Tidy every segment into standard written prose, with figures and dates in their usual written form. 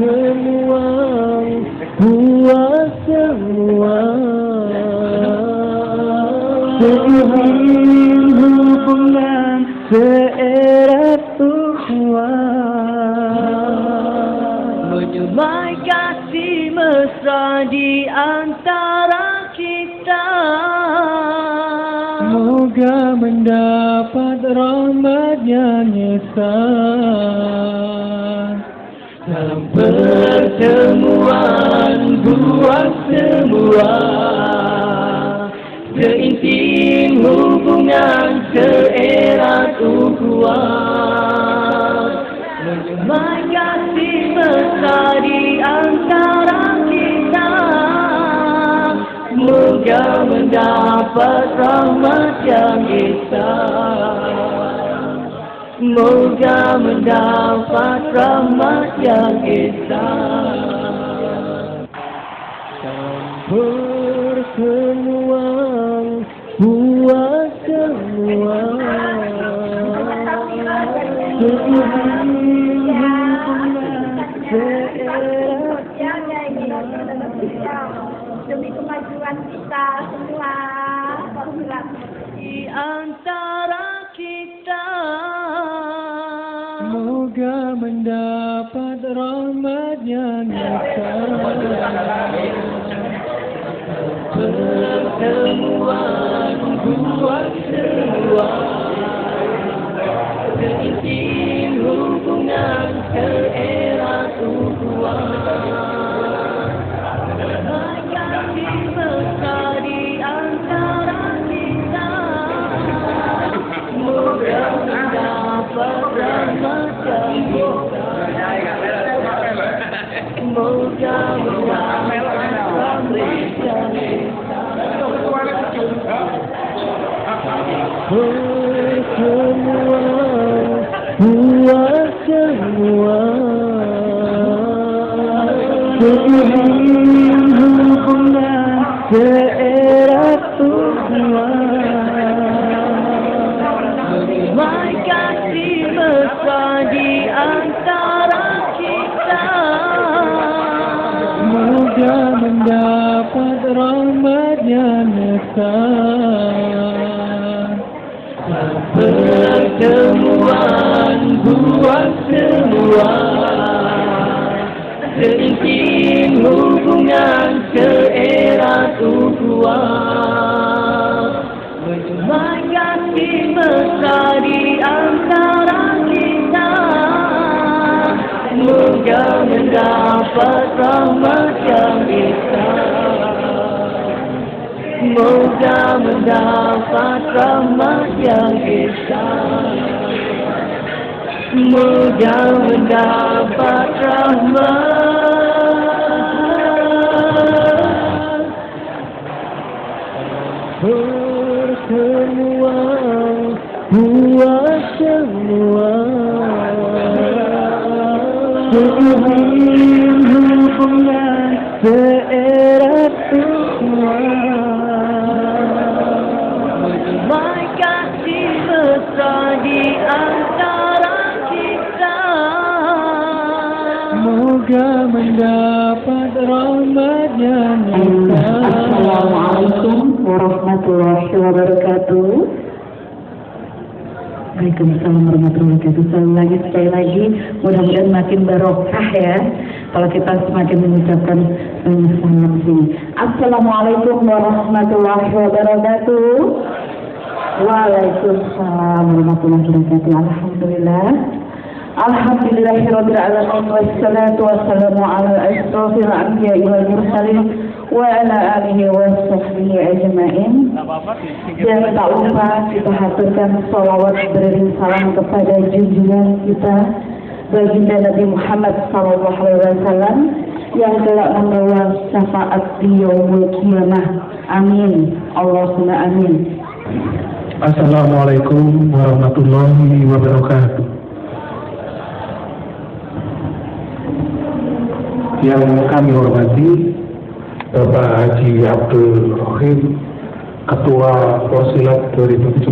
Pertemuan buat semua seiring hubungan seerat ukhuwah, menyemai kasih mesra di antara kita. Moga mendapat rahmat-Nya nyesal dalam pertemuan buat semua seintim hubungan seerat ukhuwah, menyemai kasih mesra di antara kita. Moga mendapat rahmat yang esa, moga mendapat rahmat yang esa. Pertemuan buat semua demi kemajuan kita semua di antara kita. Moga mendapat rahmat-Nya nyata. Pertemuan buat semua seintim hubungan seerat ukhuwah, moga mendapat rahmat yang esa. Pertemuan buat semua seiring hubungan seerat ukhuwah, menyemai kasih mesra di antara kita. Moga mendapat rahmat-Nya nyesal. Pertemuan buat semua seintim hubungan seerat ukhuwah, menyemai kasih mesra di antara kita. Moga mendapat rahmat yang esa, moga mendapat rahmat yang esa, moga mendapat rahmat. Pertemuan buat semua seiring hubungan seerat ukhuwah, menyemai kasih mesra di antara kita. Moga mendapat rahmat-Nya nyata. Assalamualaikum warahmatullahi wabarakatuh. Waalaikumsalam warahmatullahi wabarakatuh. Sekali lagi, mudah-mudahan makin barokah ya kalau kita semakin mengucapkan salam sini. Assalamualaikum warahmatullahi wabarakatuh. Waalaikumsalam warahmatullahi wabarakatuh. Alhamdulillah. Alhamdulillahirabbil alamin wassalatu wassalamu ala asyrofil anbiya'i wal mursalin wa ala alihi wa sahbihi ajma'in. Jangan tak lupa kita haturkan sholawat beriring salam kepada junjungan kita baginda Nabi Muhammad sallallahu alaihi wasallam yang kelak membawa syafaat di yaumul qiyamah. Amin. Allahumma amin. Assalamualaikum warahmatullahi wabarakatuh. Yang kami hormati Bapak Haji Abdul Rohim, Ketua Porsilat 2017.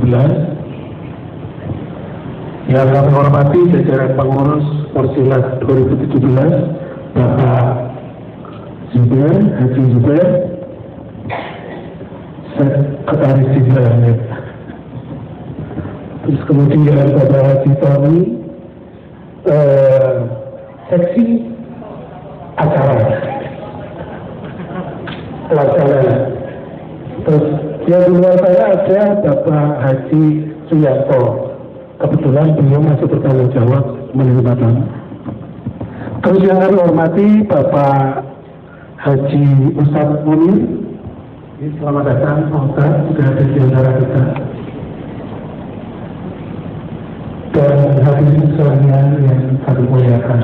Yang kami hormati jajaran pengurus Porsilat 2017, Bapak Zubair, Haji Zubair, Sekretaris Jenderal. Terus kemudian Bapak Haji Tony, seksi acara pelaksana. Terus yang di luar saya ada Bapak Haji Suyanto. Kebetulan beliau masih bertanggung jawab menerima tamu. Terus yang kami hormati Bapak Haji Ustadz Munir. Selamat datang Pak Ustadz, sudah ada di antara kita. Dan hadirin sekalian yang kami muliakan.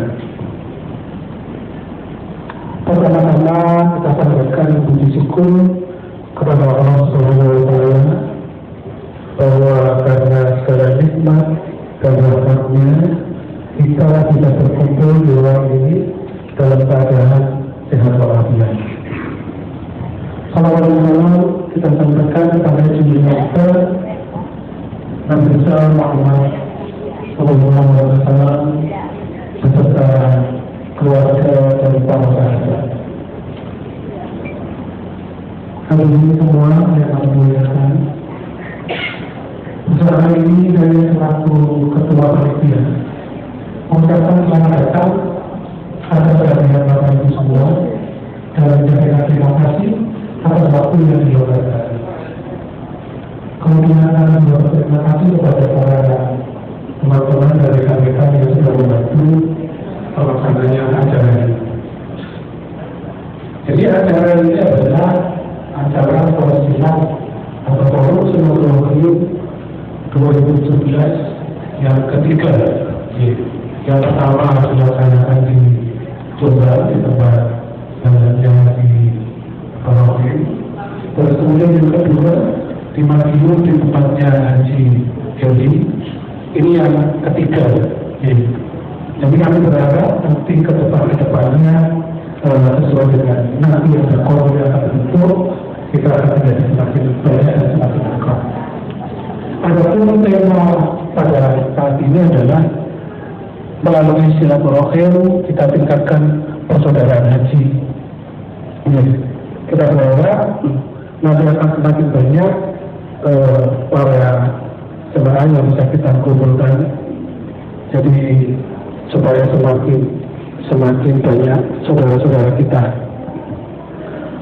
Pertama-tama kita sampaikan puji syukur kepada Allah Subhanahu wa Ta'ala bahwa karena segala nikmat dan rahmatnya kita bisa berkumpul di ruang ini dalam keadaan sehat walafiat. Salawat dan salam kita sampaikan kepada junjungan kita Nabi besar Muhammad Sallallahu Alaihi Wasallam beserta keluarga dan para sahabat. Hadirin semua yang kami muliakan, bersama ini dari selaku Ketua Panitia mengucapkan selamat datang atas kehadiran Bapak Ibu semua dan menyampaikan terima kasih atas waktu yang dilonggarkan. Kemudian kami juga berterima kasih kepada para teman-teman dari KPK yang sudah membantu pelaksananya acara ini. Jadi acara ini adalah acara Porsilat atau Forum Silaturahim 2017 yang ketiga. Yang pertama dilaksanakan di Jombang di tempat yang di Rohim. Terus kemudian yang kedua di Madiun di tempatnya Haji Heli. Ini yang ketiga. Jadi kami berharap nanti ke depannya sesuai dengan nanti yang berkorban yang akan bentuk, kita akan menjadi semakin banyak dan semakin akrab. Adapun tema pada saat ini adalah melalui silaturahim kita tingkatkan persaudaraan haji. Kita berharap nanti akan semakin banyak para jemaah yang bisa kita kumpulkan. Jadi supaya semakin banyak saudara-saudara kita.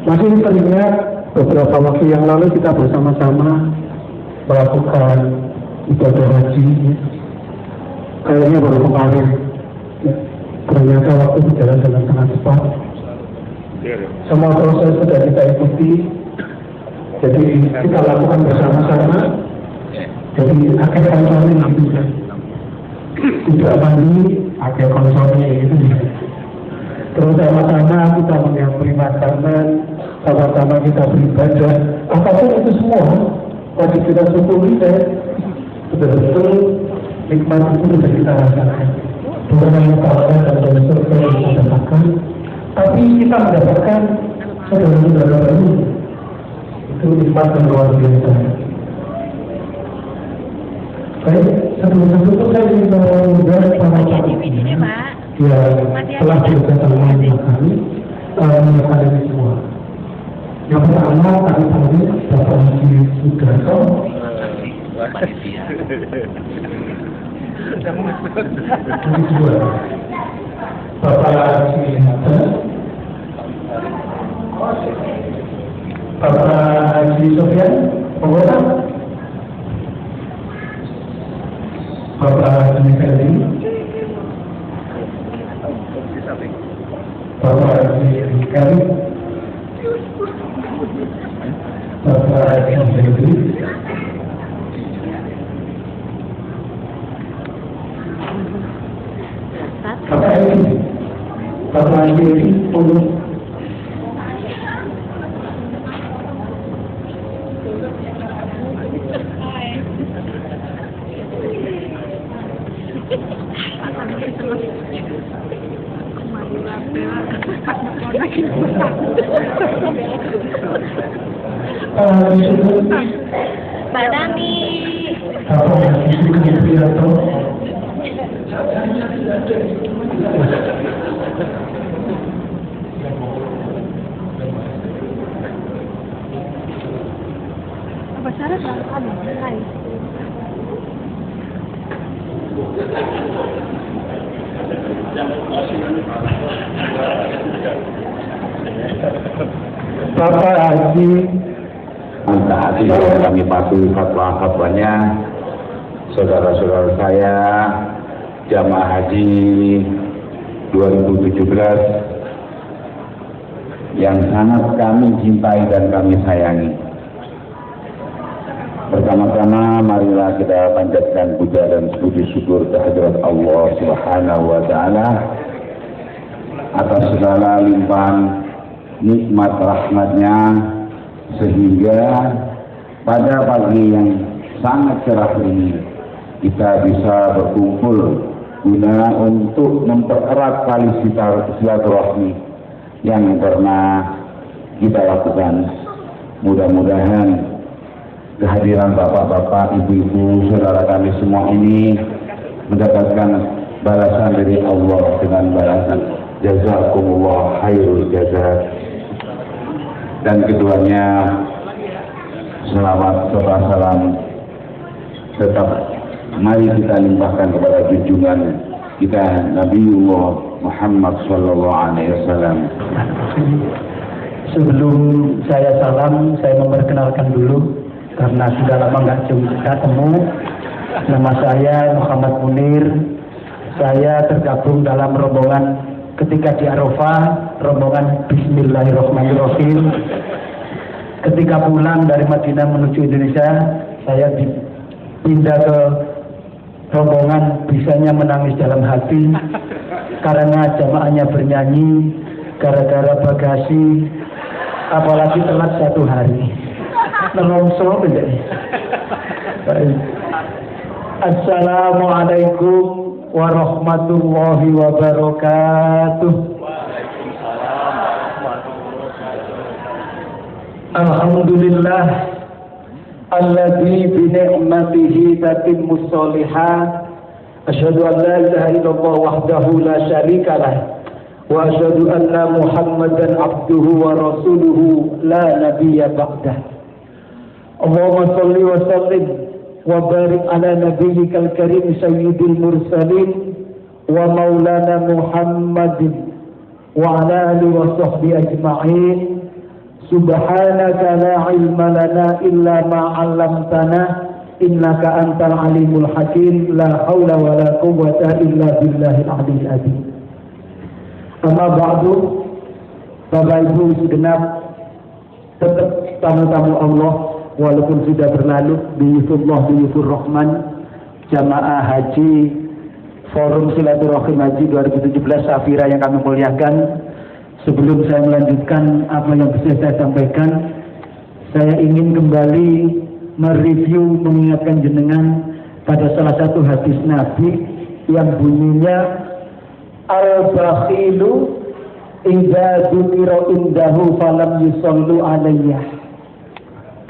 Masih teringat beberapa waktu yang lalu kita bersama-sama melakukan ibadah haji. Kayaknya baru kemarin. Ternyata waktu berjalan dengan sangat cepat. Semua proses sudah kita ikuti. Jadi kita lakukan bersama-sama. Jadi akhir konsolnya gitu kan. Tidak mandi, akhir konsolnya gitu. Terus sama-sama kita menyampaikan makanan, sama-sama kita beribadah. Apapun itu semua wajib kita syukuri dan betul-betul nikmat itu sudah kita rasakan. Bukan hanya pahala dan surga yang kita dapatkan, tapi kita mendapatkan saudara-saudara baru. Itu nikmat yang luar biasa. Baik, sebelum itu saya ingin mengundang para yang telah bekerjasama dengan kami mengenai ini semua. Yang pertama kami panggil Bapak Haji Sudarso. Yang kedua Bapak Haji Hasan, Bapak Haji Sofyan, pengguna. Anifeli, Bapak Haji Rikari, Bapak Haji Febri, Bapak Haji untuk Pak Dani. Bapak Haji Sugiyato, Apa syarat ada? Hai. Bapak Haji Hati kami patuhi fatwa-fatwanya saudara-saudara saya jamaah haji 2017 yang sangat kami cintai dan kami sayangi. Pertama-tama marilah kita panjatkan puja dan puji syukur kehadirat Allah Subhanahu wa taala atas segala limpahan nikmat rahmatnya, sehingga pada pagi yang sangat cerah ini kita bisa berkumpul guna untuk mempererat tali silaturahmi yang pernah kita lakukan. Mudah-mudahan kehadiran bapak-bapak, ibu-ibu, saudara kami semua ini mendapatkan balasan dari Allah dengan balasan jazakumullah khairul jazaa. Dan keduanya selawat serta salam tetap mari kita limpahkan kepada junjungan kita Nabiullah Muhammad sallallahu alaihi wasallam. Sebelum saya salam, saya memperkenalkan dulu karena sudah lama nggak ketemu. Nama saya Muhammad Munir. Saya tergabung dalam rombongan ketika di Arafah, rombongan Bismillahirrahmanirrahim. Ketika pulang dari Madinah menuju Indonesia, saya dipindah ke rombongan bisanya menangis dalam hati karena jamaahnya bernyanyi gara-gara bagasi, apalagi telat 1 hari. Nelongso beda. Assalamualaikum warahmatullahi wabarakatuh. Alhamdulillah alladzi bi ni'matihi tatimmus shalihat. Asyhadu an la ilaha illallah wahdahu la syarikalah wa asyhadu anna Muhammadan abduhu wa rasuluhu la nabiyya ba'dah. Allahumma shalli wa sallim wa barik ala nabiyyikal karim sayyidil mursalin wa maulana Muhammadin wa ala alihi wa sahbihi ajma'in. Subhanaka la ilma lana illa ma 'allamtana innaka antal alimul hakim. La haula wa la quwwata illa billahil aliyyil azim. Amma ba'du, Bapak Ibu segenap tetap tamu-tamu Allah walaupun sudah berlalu, biyufur Rahman, jamaah haji Forum Silaturahim Haji 2017 Safira yang kami muliakan. Sebelum saya melanjutkan apa yang bisa saya sampaikan, saya ingin kembali mereview, mengingatkan jenengan pada salah satu hadis Nabi yang bunyinya al-bakhilu idza dzukira indahu falam yusallu alayya.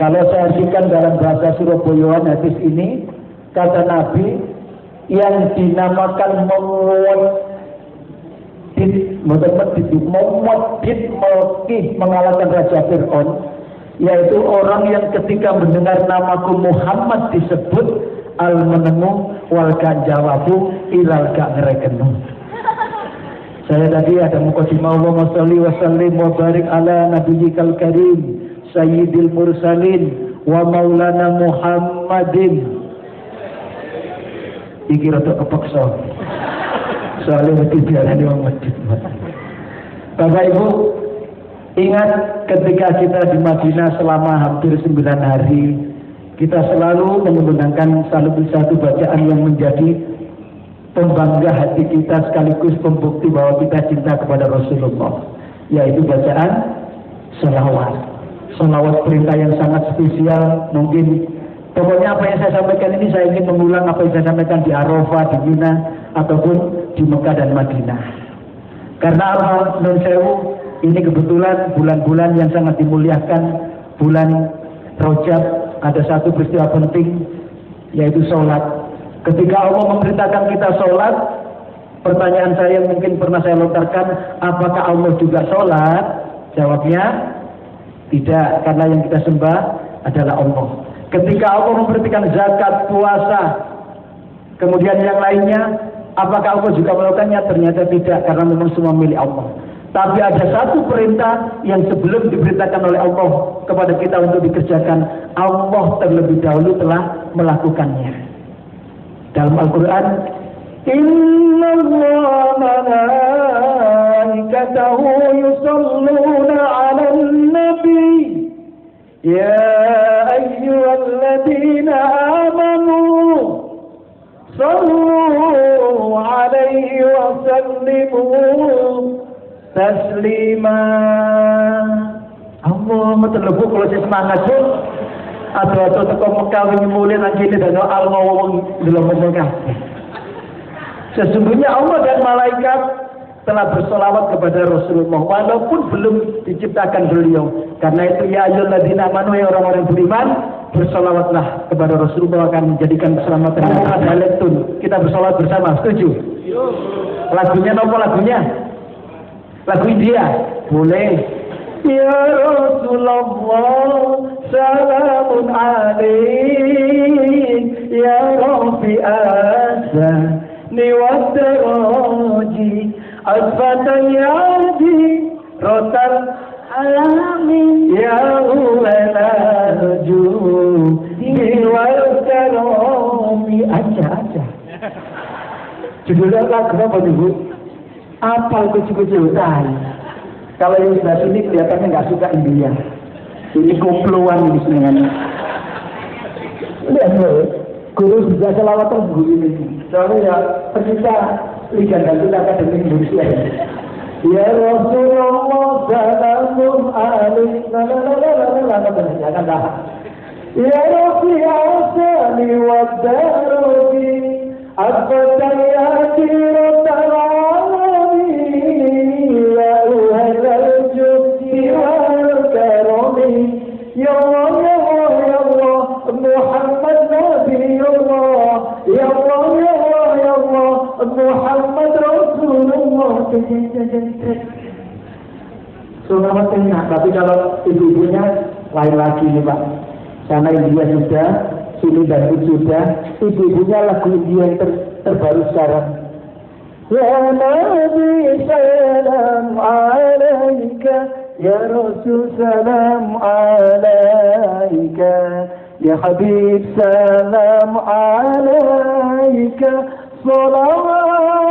Kalau saya artikan dalam bahasa Surabayaan hadis ini, kata Nabi, yang dinamakan memedit mengalahkan Raja Fir'aun, yaitu orang yang ketika mendengar namaku Muhammad disebut al-menengu wal jawabu ilal ga'ngerekenu. Saya tadi ada mukadimah Allahumma sholli wa sallim wa barik ala nabiyyikal karim sayyidil mursalin wa maulana Muhammadin. iki rada kepeksa. Soalnya mesti diarani wong medhit. Bapak Ibu, ingat ketika kita di Madinah selama hampir 9 hari, kita selalu menggunakan satu bacaan yang menjadi pembangga hati kita sekaligus pembukti bahwa kita cinta kepada Rasulullah, yaitu bacaan sholawat. Sholawat perintah yang sangat spesial. Mungkin pokoknya apa yang saya sampaikan ini saya ingin mengulang apa yang saya sampaikan di Arafah, di Mina, ataupun di Mekah dan Madinah. Karena apa? Nun sewu, ini kebetulan bulan-bulan yang sangat dimuliakan, bulan Rajab, ada satu peristiwa penting, yaitu sholat. Ketika Allah memerintahkan kita sholat, pertanyaan saya yang mungkin pernah saya lontarkan, apakah Allah juga sholat? Jawabnya tidak, karena yang kita sembah adalah Allah. Ketika Allah memperhatikan zakat, puasa, kemudian yang lainnya, apakah Allah juga melakukannya? Ternyata tidak, karena memang semua milik Allah. Tapi ada satu perintah yang sebelum diperintahkan oleh Allah kepada kita untuk dikerjakan, Allah terlebih dahulu telah melakukannya. Dalam Al-Quran, Inna Allah malaikatahu yusalluna ala nabi ya ayyuhalladzina amanu sallu alaihi wa sallimu taslima. Allah terlebu kalau saya semangat tuh atau teko Mekah wingi mulih nang kene dan Allah wong delok Mekah. Sesungguhnya Allah dan malaikat telah bersolawat kepada Rasulullah walaupun belum diciptakan beliau. Karena itu ya ayyuhalladzina amanu, ya orang-orang beriman, bersolawatlah kepada Rasulullah akan menjadikan keselamatan. Ada letun, kita bersolawat bersama, setuju? Lagunya apa lagunya? Lagu India? Boleh. Ya Rasulullah salamun alaik ya Rabbi azani wa daraji asfatan yadi rotal alamin ya ulanaju diwal karomi. Aja judulnya lagu apa ibu? Apa kucu-kucu hutan? Kalau yang sebelah sini kelihatannya nggak suka India. Ini komploan ini sebenarnya. Lihat loh, guru bisa selawatan guru ini. Soalnya ya pencipta Liga Dangdut Akademi Indonesia. Ya Rasulullah salamun alaik. Jangan dah. Ya Rabbi asani wa darogi asbatayati rotalami ya uhalal jubti wal karami ya Allah ya Allah ya Allah Muhammad Nabi Allah ya Allah ya Allah ya Allah Muhammad Rasulullah. Selamat enak, tapi kalau ibu-ibunya lain lagi nih Pak. Karena India sudah, sini dan sudah, ibu-ibunya lagu India yang terbaru sekarang. Ya Nabi salam alaika, ya Rasul salam alaika, ya Habib salam alaika, salawatullah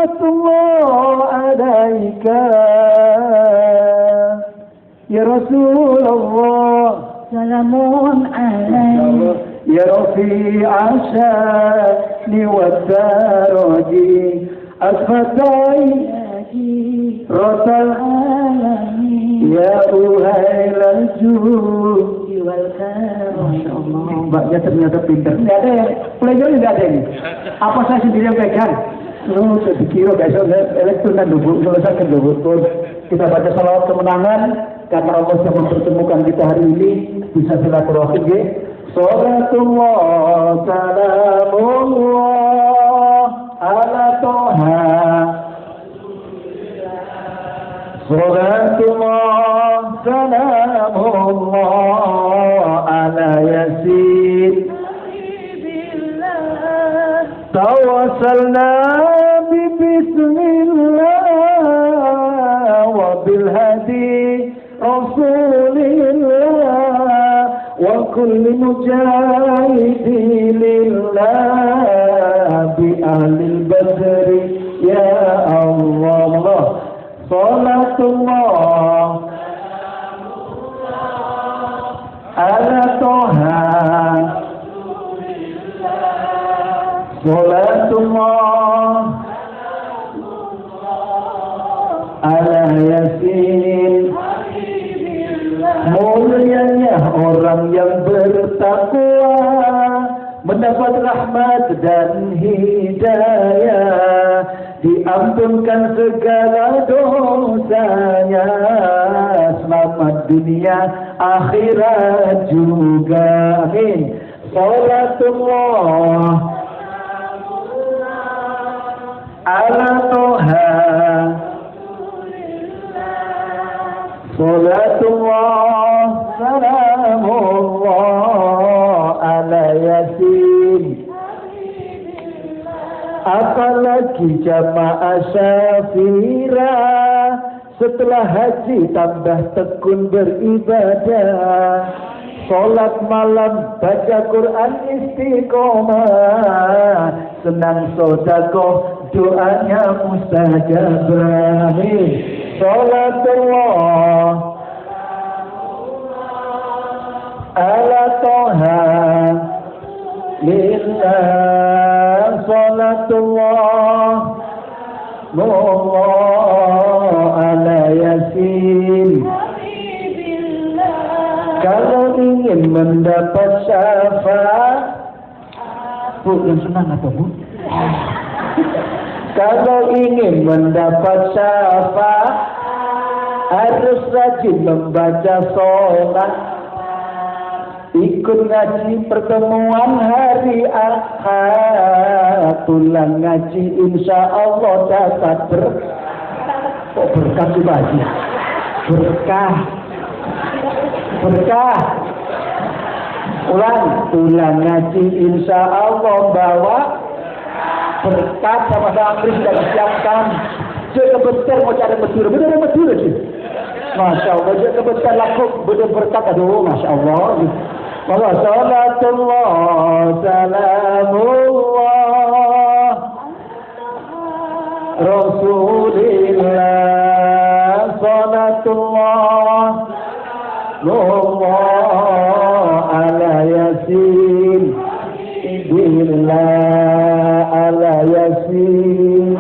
alaika, ya Rasulullah salamun alaik ya Rafi asyani wa daraji asfatai rotal alami ya uhailal judi wal karam. Masya Allah, mbaknya ternyata pintar. Nggak ada yang pelajaran, nggak ada ini. Apa saya sendiri yang pegang? Lu sedikit besok elektron dan dubur selesaikan dubur. Kita baca salawat kemenangan karena Allah sudah mempertemukan kita hari ini, bisa silaturahim ya. Salatullah salamullah ala toha, salatullah salamullah ala yasin, tawassalna bi bismillah wa bil hadi rasulillah wa kulli mujahidi lillah bi lil-badri ya Allah. Salatullah ala Toha, salatullah ala Yasin. Mulianya orang yang bertakwa mendapat rahmat dan hidayah, diampunkan segala dosanya, selamat dunia akhirat juga. Amin. Salatullah ala Toha, salatullah salamullah ala Yasin. Apalagi jamaah syafirah, setelah haji tambah tekun beribadah, sholat malam baca Quran istiqomah, senang sodakoh doanya mustajabah. Amin. Salatullah ala Toha lillah, salatullah ala Yasin. Kalau ingin mendapat syafaat, Bu, yang senang atau Bu? Kalau ingin mendapat syafaat, harus rajin membaca sholat, ikut ngaji pertemuan hari Ahad, pulang ngaji insya Allah dapat berkah juga aja. Berkah. Pulang ngaji insya Allah bawa berkat. Sama Amri sudah disiapkan. Saya kebetulan mau cari Madura, benar Madura sih. Masya Allah, saya kebetulan laku benar berkat. Aduh, Masya Allah. Wa salatullah salamullah Rasulillah, salatullah ala Yasin. Billah ala Yasin,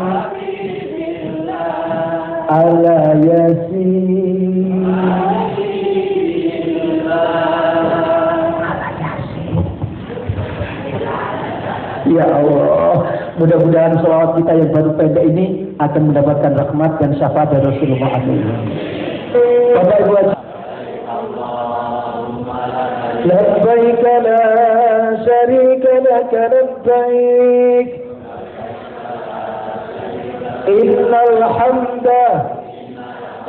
ala Yasin. Ya Allah, mudah-mudahan sholawat kita yang baru pendek ini akan mendapatkan rahmat dan syafaat dari Rasulullah SAW. Bapak Ibu, labbaik la syarika laka labbaik, innal hamda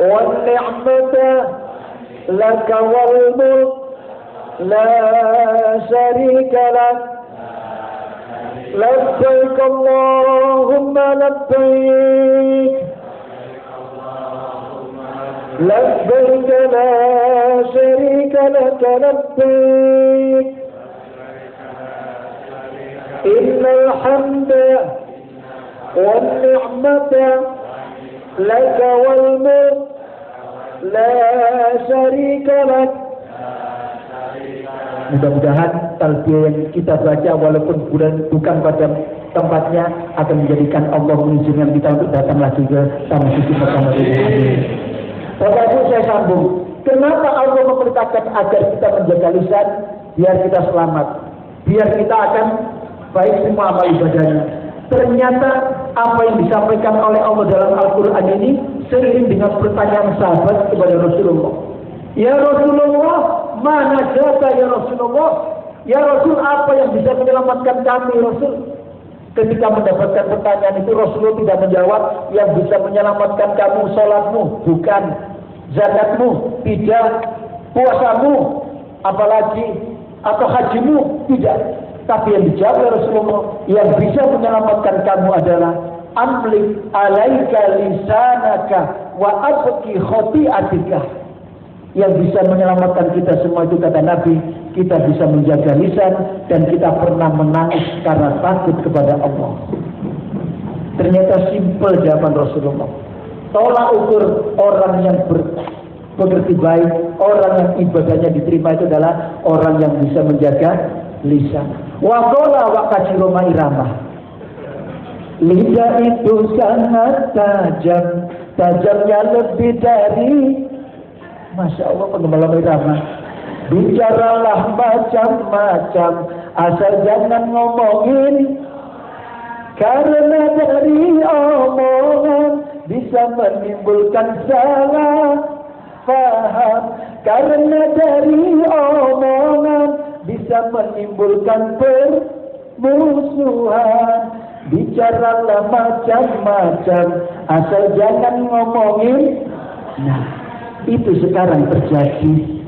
wan ni'mata laka wal mulk la syarika lak. لبيك اللهم لبيك لبيك لا شريك لك لبيك إن الحمد والنعمة لك والملك لا شريك لك. Mudah-mudahan talbiyah yang kita baca walaupun bukan pada tempatnya akan menjadikan Allah mengizinkan kita untuk datang lagi ke Taman Suci Mekah Madinah. Bapak Ibu, saya sambung. Kenapa Allah memerintahkan agar kita menjaga lisan biar kita selamat, biar kita akan baik semua amal ibadahnya. Ternyata apa yang disampaikan oleh Allah dalam Al-Quran ini seiring dengan pertanyaan sahabat kepada Rasulullah. Ya Rasulullah, mana jasa ya Rasulullah? Ya Rasul, apa yang bisa menyelamatkan kami Rasul? Ketika mendapatkan pertanyaan itu Rasulullah tidak menjawab, yang bisa menyelamatkan kamu sholatmu, bukan zakatmu, tidak puasamu, apalagi atau hajimu, tidak. Tapi yang dijawab oleh Rasulullah, yang bisa menyelamatkan kamu adalah amlik alaika lisanaka wa abki khoti'atika. Yang bisa menyelamatkan kita semua itu kata Nabi, kita bisa menjaga lisan dan kita pernah menangis karena takut kepada Allah. Ternyata simpel jawaban Rasulullah. Tolak ukur orang yang mengerti baik, orang yang ibadahnya diterima itu adalah orang yang bisa menjaga lisan. Wa qala wa kajiroma irama. Lidah itu sangat tajam, tajamnya lebih dari, Masya Allah, pengembalan irama. Bicaralah macam-macam, asal jangan ngomongin, karena dari omongan bisa menimbulkan salah paham. Karena dari omongan bisa menimbulkan permusuhan. Bicaralah macam-macam, asal jangan ngomongin. Nah, itu sekarang terjadi.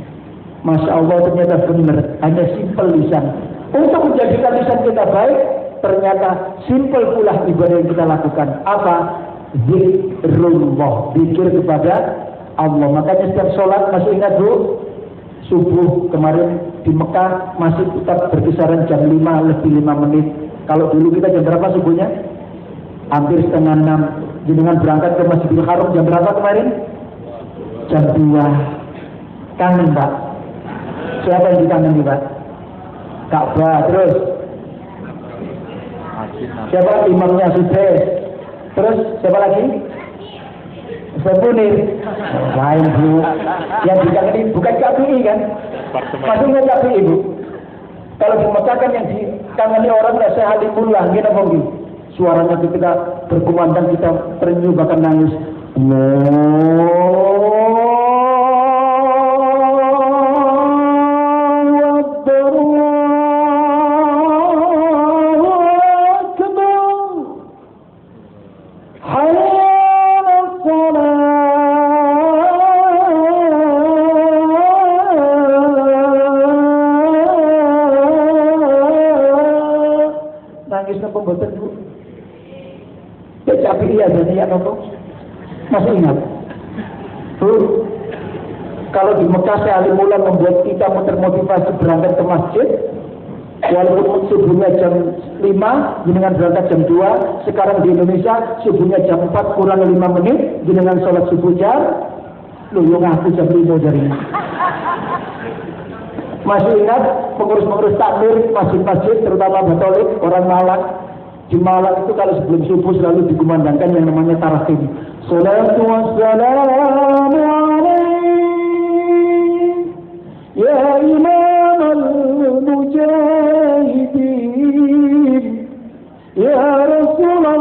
Masya Allah, ternyata benar. Hanya simpel lisan. Untuk menjadikan lisan kita baik, ternyata simpel pula ibadah yang kita lakukan. Apa? Zikrullah, zikir kepada Allah. Makanya setiap sholat, masih ingat Bu, subuh kemarin di Mekah masih tetap berkisaran jam 5 lebih 5 menit. Kalau dulu kita jam berapa subuhnya? Hampir setengah 6. Jenengan berangkat ke Masjidil Haram jam berapa kemarin? Jam 2. Kangen Pak? Siapa yang dikangen Pak? Ka'bah. Terus siapa? Imamnya Sudais. Terus siapa lagi? Sepunir. Lain Bu. Yang dikangeni bukan KPI kan? Maksudnya KPI Bu. Kalau di Mekah kan yang dikangeni orang adalah Syekh Halimullah, gitu mungkin. Suaranya ketika berkumandang kita terenyuh bahkan nangis. Masih ingat? Kalau di Mekah Syekh Halimullah membuat kita termotivasi berangkat ke masjid, walaupun subuhnya jam 5, dengan berangkat jam 2. Sekarang di Indonesia subuhnya jam 4 kurang 5 menit, dengan sholat subuh jam, lu ngaku jam 5 dari. Masih ingat pengurus-pengurus takmir masjid-masjid, terutama Batolik, orang Malang. Di Malang itu kalau sebelum subuh selalu dikumandangkan yang namanya tarahim. Salatu wassalamu alaik ya imam al-mujahidin ya Rasulullah.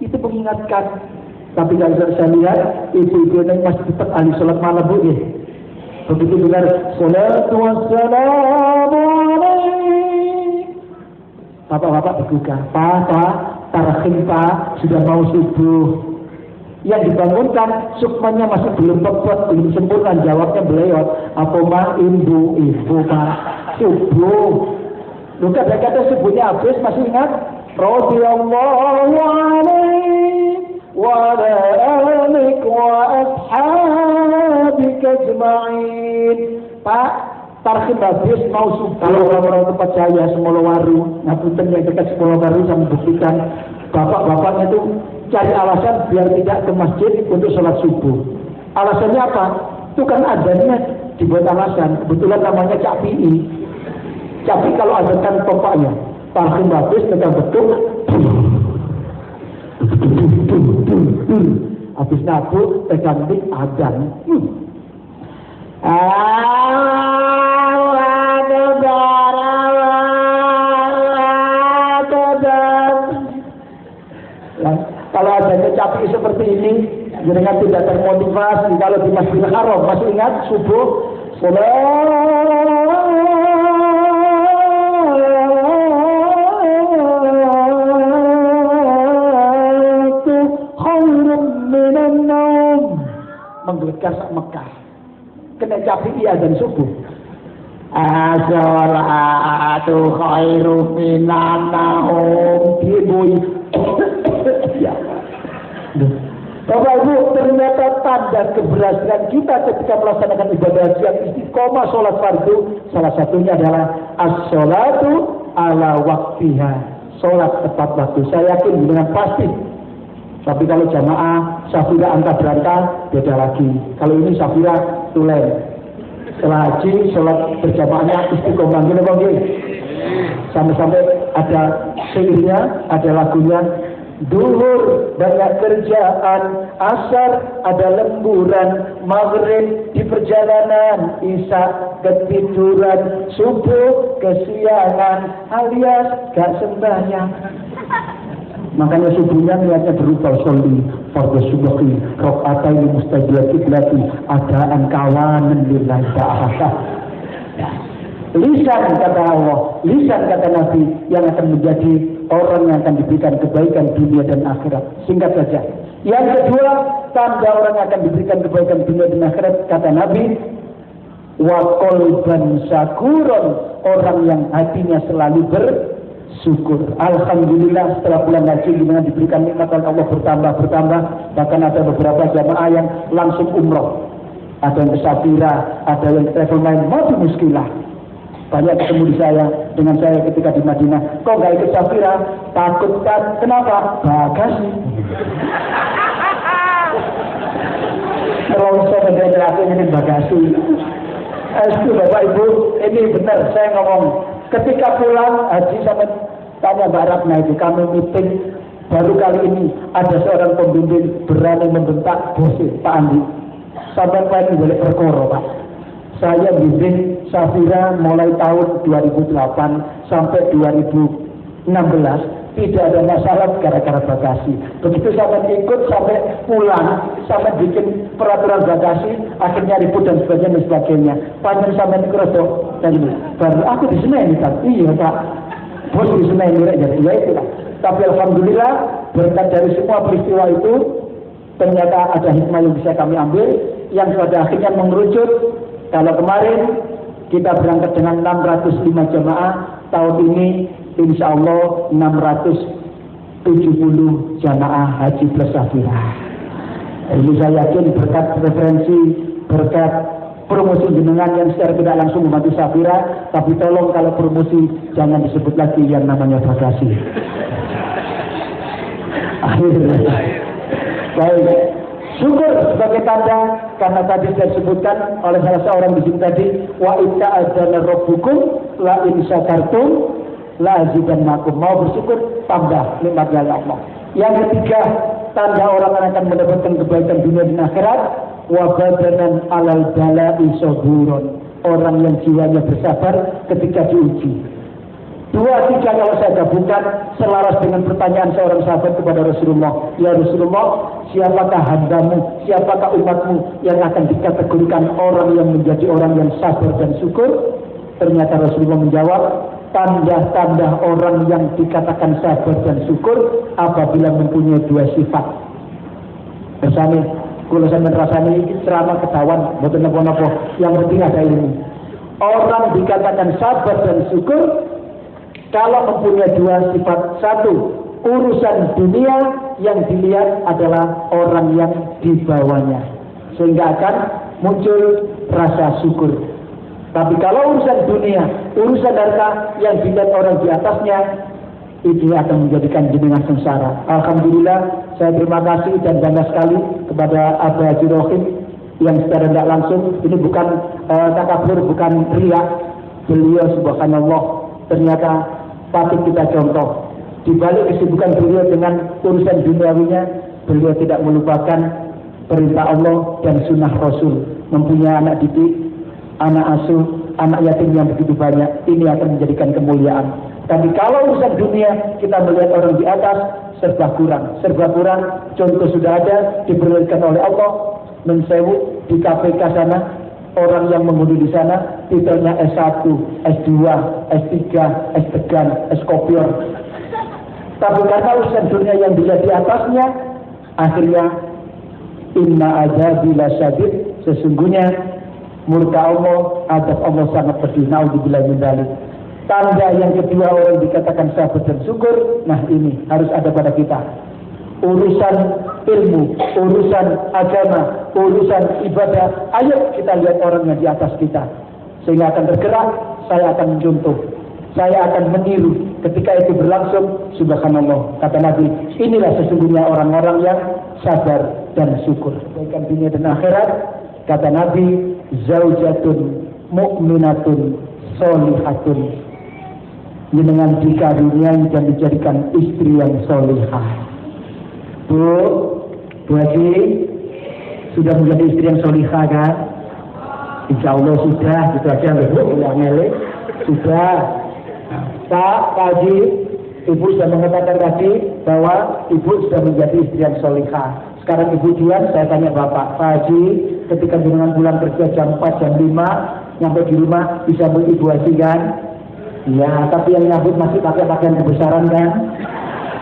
Itu mengingatkan. Tapi kalau saya lihat ibu-ibu yang masih tetap ahli sholat malam Bu ya. Begitu dengar salatu wassalamu alaik, bapak-bapak bergugah, Pak, tarahim Pak, sudah mau subuh. Yang dibangunkan sukmanya masih belum tepat, belum sempurna. Jawabnya beliau, apa mah ibu Pak, subuh. Lu kata subuhnya habis, masih ingat? Radhiyallahu alaik wa ala alik wa ashabika ajma'in. Pak, tarhim habis mau subuh. Kalau orang-orang tempat saya Semolowaru, ngapunten yang dekat Semolowaru, saya membuktikan bapak-bapaknya itu cari alasan biar tidak ke masjid untuk sholat subuh. Alasannya apa? Itu kan adanya dibuat alasan. Kebetulan namanya Cak Pi. Tapi kalau ada kan topaknya, tarhim habis tekan betul. Habis nabu tekan dik adan. Kalau adanya capi seperti ini, jenengan tidak termotivasi. Kalau di Masjidil Haram, masih ingat subuh, menggelegar sak Mekah. Kena capi iya dan subuh. As-salatu khairu minan naum. Ibu. Ya. Bapak Ibu, ternyata tanda keberhasilan kita ketika melaksanakan ibadah haji yang istiqomah sholat fardu, salah satunya adalah as-sholatu ala waktiha, sholat tepat waktu. Saya yakin dengan pasti. Tapi kalau jamaah Safira angka berangkat beda lagi. Kalau ini Safira tulen. Setelah haji sholat berjamaahnya istiqomah gini bang. Sampai-sampai ada syairnya, ada lagunya. Duhur banyak kerjaan, asar ada lemburan, maghrib di perjalanan, isya ketiduran, subuh kesiangan, alias gak sembahyang. Makanya subuhnya niatnya berubah sholli fardhu subuhi rakaataini mustajil qiblati adaan kawanan lillahi ta'ala. Lisan kata Allah, lisan kata Nabi yang akan menjadi orang yang akan diberikan kebaikan dunia dan akhirat. Singkat saja. Yang kedua, tanda orang yang akan diberikan kebaikan dunia dan akhirat kata Nabi, wa qalban syakuron, orang yang hatinya selalu bersyukur. Alhamdulillah setelah bulan haji dengan diberikan nikmat Allah bertambah. Bahkan ada beberapa jamaah yang langsung umroh. Ada yang ke Safira, ada yang travel main, masih muskilah. Banyak ketemu dengan saya ketika di Madinah. Kok nggak ikut Safira? Takut kan? Kenapa? Bagasi. Kalau saya menjelaskan ini bagasi. Itu Bapak Ibu, ini benar saya ngomong. Ketika pulang haji sama tanya Mbak Ratna itu, kami meeting baru kali ini ada seorang pembimbing berani membentak bos Pak Andi. Sampai pengen balik perkara Pak. Saya bimbing Safira mulai tahun 2008 sampai 2016 tidak ada masalah gara-gara bagasi. Begitu sampai ikut sampai pulang, sampai bikin peraturan bagasi, akhirnya ribut dan sebagainya. Panjang sampai dikerosok dan baru aku di sini ini Pak. Iya Pak, bos di sini ini jadi ya itulah. Tapi alhamdulillah berkat dari semua peristiwa itu ternyata ada hikmah yang bisa kami ambil yang pada akhirnya mengerucut. Kalau kemarin kita berangkat dengan 605 jamaah, tahun ini insya Allah 670 jamaah haji plus Safira. Ini saya yakin berkat referensi, berkat promosi jenengan yang secara tidak langsung membantu Safira, tapi tolong kalau promosi jangan disebut lagi yang namanya bagasi. Akhirnya. Baik. Syukur sebagai tanda karena tadi saya sebutkan oleh salah seorang di sini tadi, wa inna adzana rabbukum la in syakartum la azidannakum. Mau bersyukur tambah nikmatnya Allah. Yang ketiga, tanda orang akan mendapatkan kebaikan dunia dan akhirat, wa badanan alal bala'i saburun. Orang yang jiwanya bersabar ketika diuji. 2, 3 kalau saya gabungkan selaras dengan pertanyaan seorang sahabat kepada Rasulullah. Ya Rasulullah, siapakah hambamu, siapakah umatmu yang akan dikategorikan orang yang menjadi orang yang sabar dan syukur? Ternyata Rasulullah menjawab, tanda-tanda orang yang dikatakan sabar dan syukur apabila mempunyai 2 sifat. Bersama, kalau saya merasani ceramah ketahuan, betul napa-napa, yang penting ada ilmu. Orang dikatakan sabar dan syukur kalau mempunyai 2 sifat. 1, urusan dunia yang dilihat adalah orang yang di bawahnya, sehingga akan muncul rasa syukur. Tapi kalau urusan dunia, urusan harta yang dilihat orang di atasnya, itu akan menjadikan jenengan sengsara. Alhamdulillah, saya terima kasih dan bangga sekali kepada Abah Haji Rohim yang secara tidak langsung, ini bukan takabur, bukan riak. Beliau subhanallah ternyata patut kita contoh. Di balik kesibukan beliau dengan urusan duniawinya, beliau tidak melupakan perintah Allah dan sunnah Rasul. Mempunyai anak didik, anak asuh, anak yatim yang begitu banyak, ini akan menjadikan kemuliaan. Tapi kalau urusan dunia, kita melihat orang di atas, serba kurang. Contoh sudah ada, diberikan oleh Allah, mensewu di KPK sana, orang yang mengundi di sana titelnya S1, S2, S3, S3, S-kopior. Tapi karena urusan dunia yang dilihat di atasnya, akhirnya inna azabi lasyadid, sesungguhnya murka Allah, adab Allah sangat pedih. Naudzubillah min dzalik. Tanda yang kedua orang dikatakan sabar dan syukur, nah ini harus ada pada kita. Urusan ilmu, urusan agama, urusan ibadah. Ayo kita lihat orang yang di atas kita, sehingga akan tergerak. Saya akan mencontoh, saya akan meniru. Ketika itu berlangsung, subhanallah, kata Nabi, inilah sesungguhnya orang-orang yang sabar dan syukur. Kebaikan dunia dan akhirat, kata Nabi, zaujatun mu'minatun sholihatun, dengan dikaruniai dan dijadikan istri yang solihah. Bu Haji, sudah menjadi istri yang solihah kan? Insya Allah sudah, gitu aja Bu, yang ngelek sudah. Pak Haji, Ibu sudah mengatakan tadi bahwa Ibu sudah menjadi istri yang solihah. Sekarang Ibu Dian, saya tanya Bapak Haji, ketika dengan pulang kerja jam 4, jam 5, nyampe di rumah bisa buat Ibu Haji kan? Ya, tapi yang nyambut masih pakai pakaian kebesaran kan?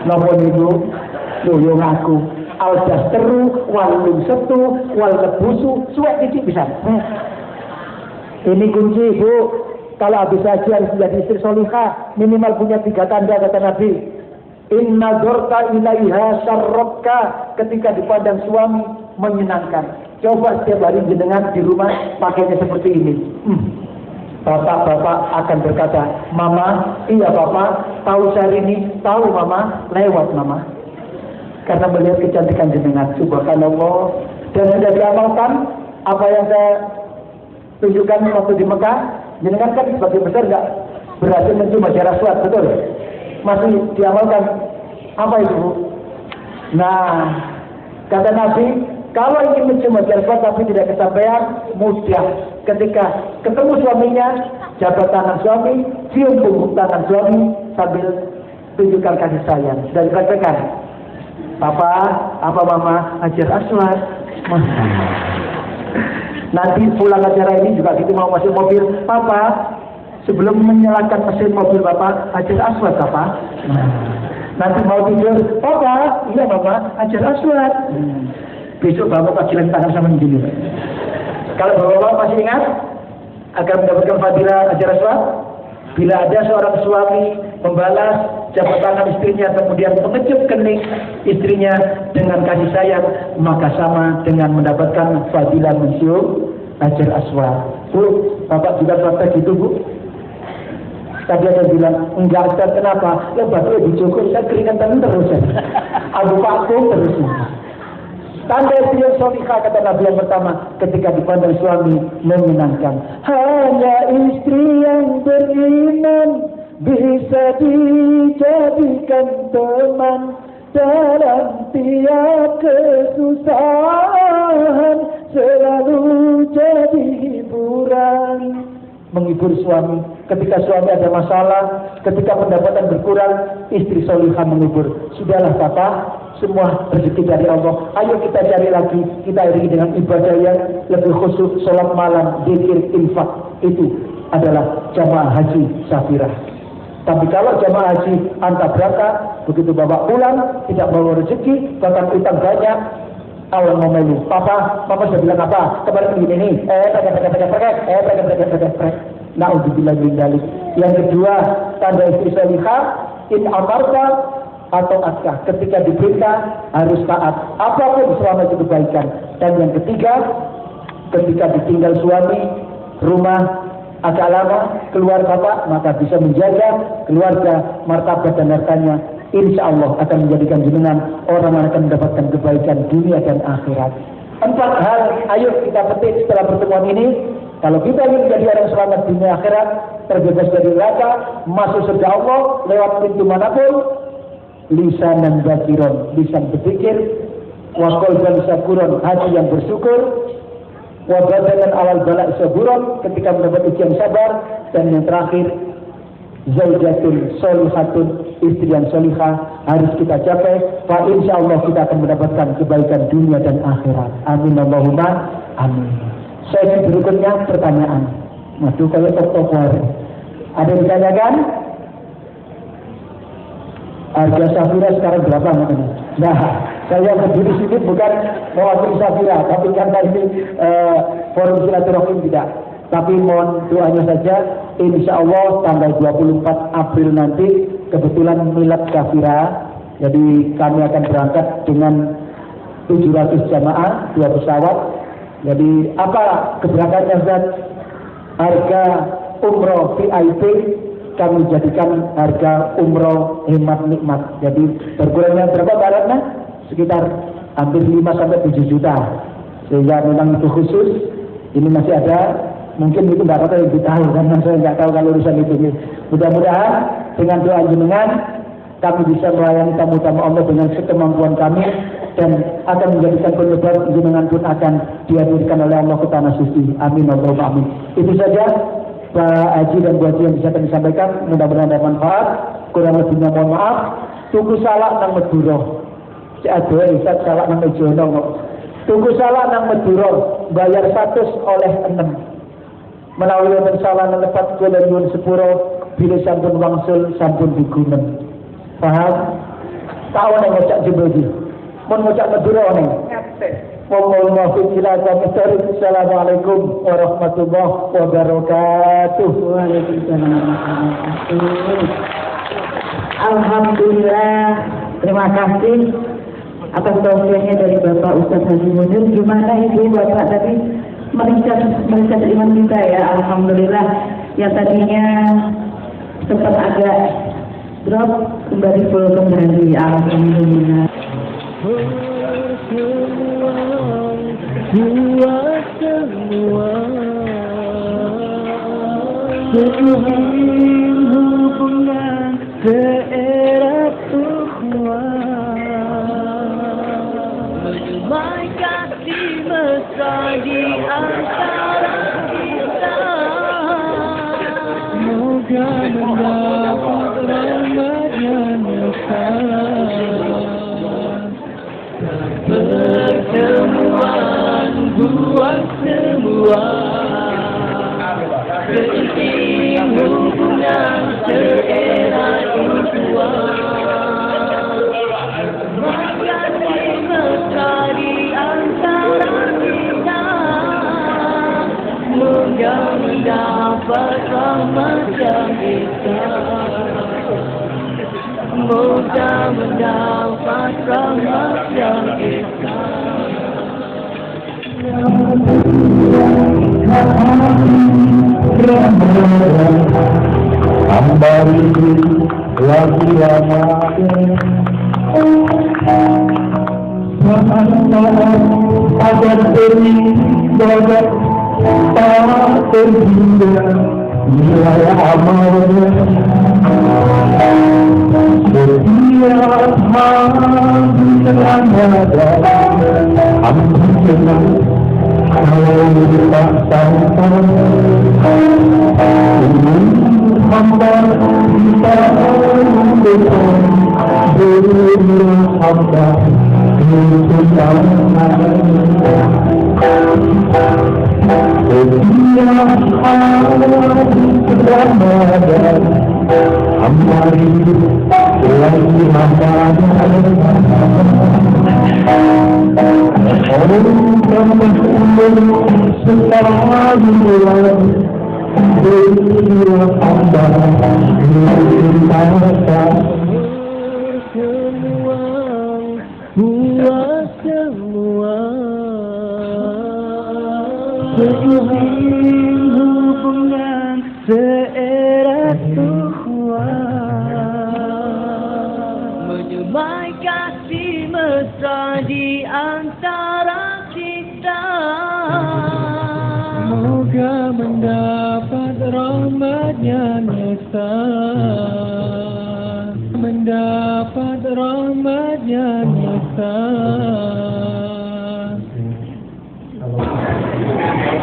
Nopo Ibu, boyong aku. Aldas teru, walung setu, wal lebusu, suwek titik bisa. Ini kunci Ibu. Kalau habis haji harus menjadi istri solihah, minimal punya 3 tanda, kata Nabi. Inna dzorta ilaiha syarrokka, ketika dipandang suami menyenangkan. Coba setiap hari jenengan di rumah pakainya seperti ini. Bapak-bapak akan berkata, Mama, iya Bapak, tahu Syahrini, tahu Mama, lewat Mama. Karena melihat kecantikan jenengan, subhanallah. Dan sudah diamalkan apa yang saya tunjukkan waktu di Mekah. Jenengan kan sebagai besar nggak berhasil mencium hajar aswad, betul? Masih diamalkan apa itu, Bu? Nah, kata Nabi, kalau ingin mencium hajar aswad tapi tidak kesampaian, mudah. Ketika ketemu suaminya, jabat tangan suami, cium punggung tangan suami sambil tunjukkan kasih sayang. Sudah dipraktekkan? Papa, apa Mama? Hajar aswad. Nanti pulang acara ini juga gitu, mau masuk mobil, Papa, sebelum menyalakan mesin mobil Bapak, hajar aswad Papa. Nanti mau tidur, Papa, iya Bapak, hajar aswad. Besok Bapak kajian tangan sama gini. Kalau Bapak masih ingat agar mendapatkan fadilah hajar aswad, bila ada seorang suami membalas jabat tangan istrinya kemudian mengecup kening istrinya dengan kasih sayang, maka sama dengan mendapatkan fadilah mencium hajar aswad. Bu, Bapak juga praktek gitu Bu? Tadi ada bilang, enggak Ustaz, kenapa? Ya batu dicukur, saya keringetan terus. Abu Pakum terus. Tanda istri yang solihah, kata Nabi yang pertama, ketika dipandang suami menyenangkan. Hanya istri yang beriman bisa dijadikan teman dalam tiap kesusahan, selalu jadi hiburan. Menghibur suami ketika suami ada masalah, ketika pendapatan berkurang, istri solihah menghibur. Sudahlah Bapak, semua rezeki dari Allah. Ayo kita cari lagi, kita iringi dengan ibadah yang lebih khusyuk, sholat malam, zikir, infak. Itu adalah jamaah haji Safirah. Tapi kalau jamaah haji Antabrata, begitu Bapak pulang, tidak bawa rezeki, bahkan utang banyak, awal mau melu. Papa sudah bilang apa? Kemarin begini nih, na'udzubillah min dzalik. Yang kedua, tanda istri salihah, in amarta atau askah, ketika diperintah harus taat, apapun selama itu kebaikan. Dan yang ketiga, ketika ditinggal suami, rumah agak lama, keluar Bapak, maka bisa menjaga keluarga, martabat dan hartanya. Insya Allah akan menjadikan jenengan orang yang akan mendapatkan kebaikan dunia dan akhirat. 4 hal, ayo kita petik setelah pertemuan ini. Kalau kita ingin menjadi orang selamat dunia akhirat, terbebas dari neraka, masuk surga Allah lewat pintu manapun, lisan dan zakiron, lisan berpikir, wa qalban syakuron, hati yang bersyukur, wa badanan awal bala saburon, ketika mendapat ujian sabar, dan yang terakhir zaujatun solihatun, istri yang solihah harus kita capai. Fa insyaallah kita akan mendapatkan kebaikan dunia dan akhirat. Amin Allahumma amin. Sesi berikutnya pertanyaan. Waduh, kayak tok-tok ada yang ditanyakan? Harga Safira sekarang berapa makanya? Nah, saya berdiri sini bukan mewakili Safira, tapi kan tadi forum silaturahim tidak. Tapi mohon doanya saja, insya Allah tanggal 24 April nanti kebetulan milad Safira, jadi kami akan berangkat dengan 700 jamaah, 2 pesawat. Jadi apa keberangkatannya Ustaz? Harga umroh VIP kami jadikan harga umroh hemat nikmat. Jadi berkurangnya berapa baratnya? Sekitar hampir 5-7 juta. Sehingga memang itu khusus. Ini masih ada, mungkin itu nggak tahu lebih tahu karena saya nggak tahu kalau urusan itu. Mudah-mudahan dengan doa jenengan kami bisa melayani tamu-tamu Allah dengan sekemampuan kami dan akan menjadikan penyebab jenengan pun akan dihadirkan oleh Allah ke tanah suci. Amin Allahumma amin. Itu saja Pak Haji dan Bu Haji yang bisa kami sampaikan. Mudah-mudahan ada manfaat. Kurang lebihnya mohon maaf. Tuku salak nang Meduro. Si adoe Ustaz salak nang Mejono. Tuku salak nang Meduro bayar 100 oleh 6. Menawi wonten salah nang lepat kula nyuwun sepuro bila sampun wangsul sampun digunem. Paham? Tahu nang ngocak jebodi. Mun ngocak Meduro nang. Assalamualaikum warahmatullahi wabarakatuh. Waalaikumsalam warahmatullahi wabarakatuh. Alhamdulillah, terima kasih atas tausiahnya dari Bapak Ustaz Haji Munir. Gimana Ibu Bapak tadi meriset iman kita ya? Alhamdulillah, yang tadinya sempat agak drop kembali full kembali. Alhamdulillah. Buat semua hubungan seerat ukhuwah, menyemai kasih mesra di antara kita. Moga mendapat rahmatnya pertemuan buat semua, penting hubungan seerat ukhuwah, makasih mesra di antara kita. Moga mendapat rahmat yang besar, moga mendapat rahmat yang besar. Ambari lagi lama agar demi bagai tak terhingga nilai amalnya. Setiap hari Ramadan alhamdulillah kalau tak sampai hamba kita berdoa hamba itu tangan. Setiap hari Ramadan hamba itu lagi Ramadan. Hubungan seerat ukhuwah, menyemai kasih mesra di antara kita. Moga mendapat rahmatnya Nyesan, mendapat rahmatnya Nyesan.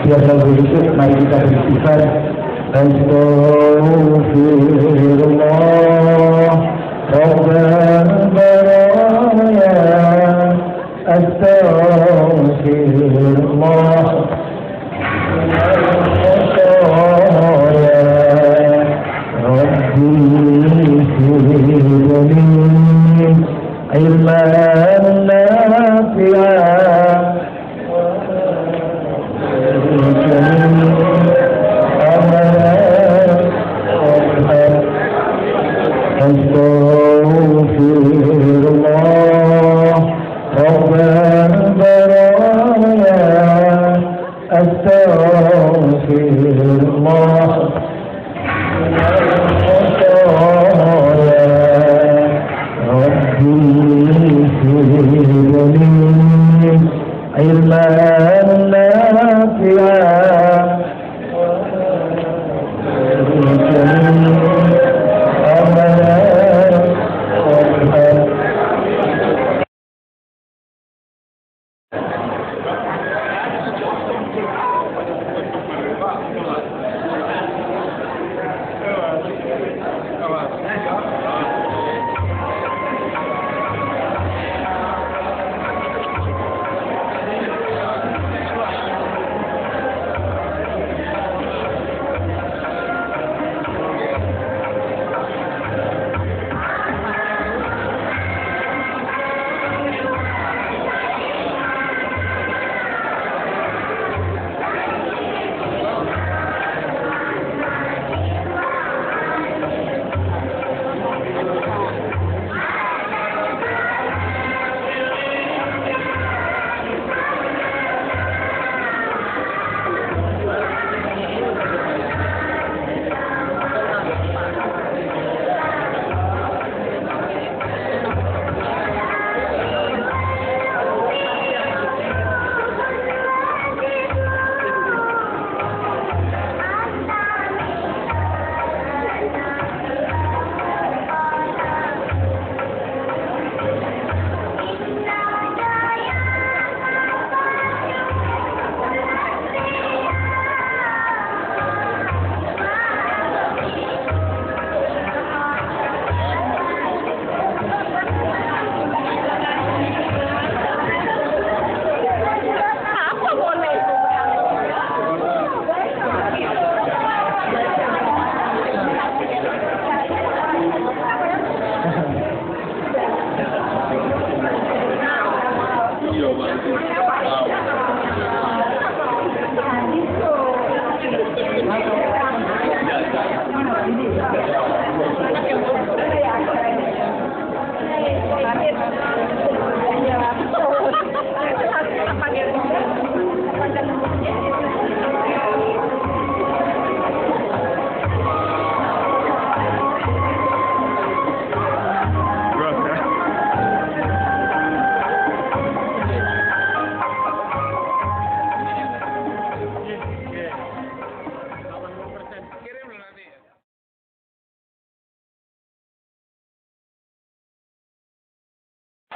Biasa begitu, mari kita beristighfar. Astaghfirullah Rabbana ya Astaghfirullah Rabbi firli ilman nafi'an Astaghfirullah Rabbana Astaghfirullah ilman nafi'an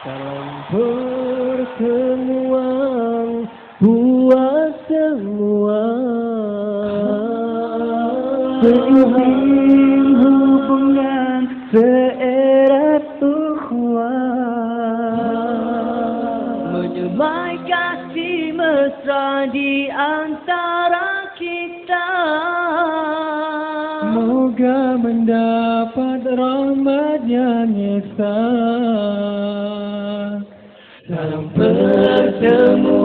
Salam pertemuan buat semua, Seiring hubungan seerat ukhuwah, menyemai kasih mesra di antara kita. Moga mendapat rahmat-Nya Esa. Salam pertemuan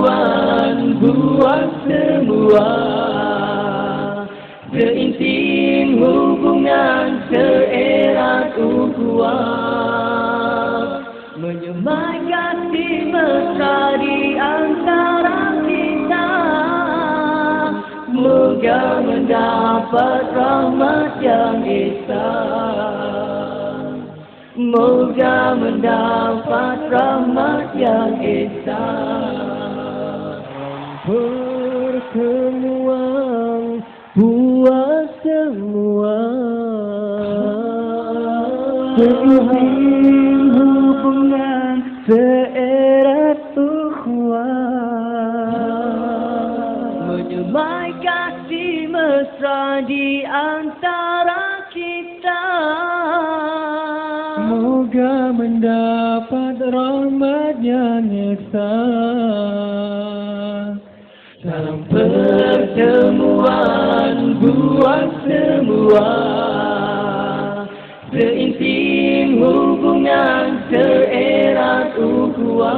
buat semua, seintim hubungan seerat ukhuwah, menyemai kasih mesra di antara kita. Moga mendapat rahmat yang Esa. Moga mendapat rahmat yang Esa. Pertemuan buat semua, seiring hubungan seerat ukhuwah, menyemai kasih mesra di antara kita. Moga mendapat rahmat-Nya Esa. Salam pertemuan buat semua, seintim hubungan seerat ukhuwah,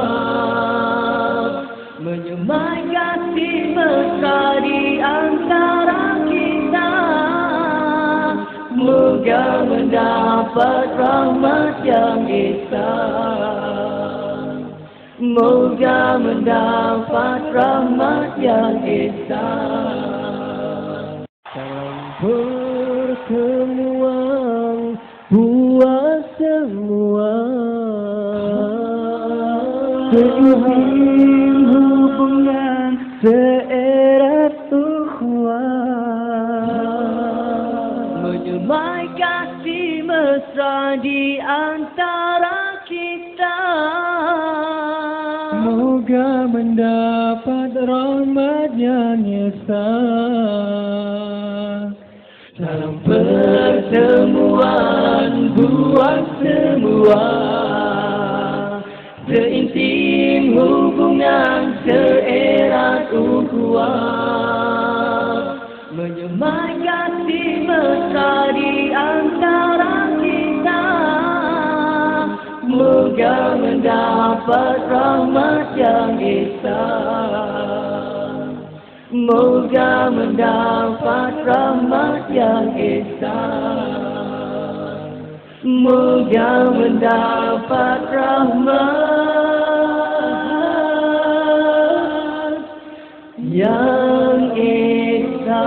menyemai kasih mesra di antara kita. Moga mendapat rahmat yang Esa. Moga mendapat rahmat yang esa. Salam pertemuan buat semua, Seiring hubungan seerat ukhuwah, menyemai kasih mesra di antara kita. Moga mendapat rahmat yang esa. Dalam pertemuan buat semua, seintim hubungan seerat ukhuwah, menyemai kasih mesra di antara kita. Moga mendapat rahmat yang esa. Moga mendapat rahmat yang esa. Moga mendapat rahmat yang esa.